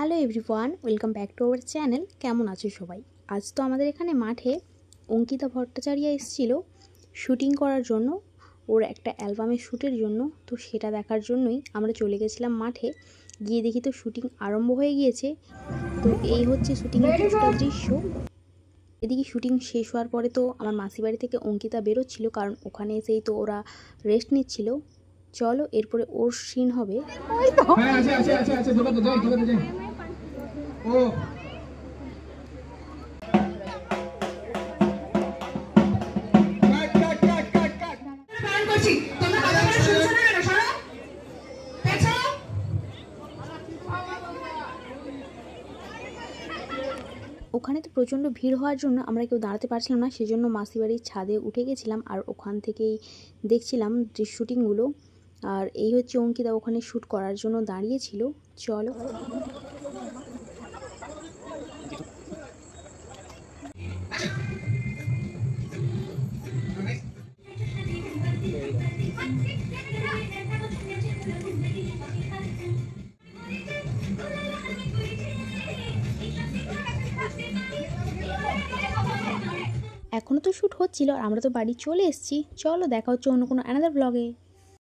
Hello everyone, welcome back to our channel. কেমন আছো সবাই? আজ তো আমাদের এখানে মাঠে অঙ্কিতা ভট্টাচার্য এসেছিল শ্যুটিং করার জন্য, ওর একটা অ্যালবামের শ্যুটের জন্য। তো সেটা দেখার জন্যই আমরা চলে গেছিলাম মাঠে। গিয়ে দেখি তো শ্যুটিং আরম্ভ হয়ে গিয়েছে। তো এই হচ্ছে শ্যুটিংয়ের কিছুটা দৃশ্য। এদিকে শ্যুটিং শেষ হওয়ার পরে তো আমার মাসি বাড়ি থেকে অঙ্কিতা বেরোচ্ছিল, কারণ ওখানে এসেই তো ওরা রেস্ট নিচ্ছিল। চলো এরপরে ওর সিন হবে। ওখানে তো প্রচণ্ড ভিড় হওয়ার জন্য আমরা কেউ দাঁড়াতে পারছিলাম না, সেজন্য মাসিবাড়ির ছাদে উঠে গেছিলাম আর ওখান থেকেই দেখছিলাম যে শ্যুটিংগুলো। আর এই হচ্ছে অঙ্কিতা ওখানে শ্যুট করার জন্য দাঁড়িয়েছিল। চলো এখনও তো শ্যুট হচ্ছিল আর আমরা তো বাড়ি চলে এসেছি। চলো দেখা হচ্ছে অন্য কোনো অ্যানাদার ব্লগে।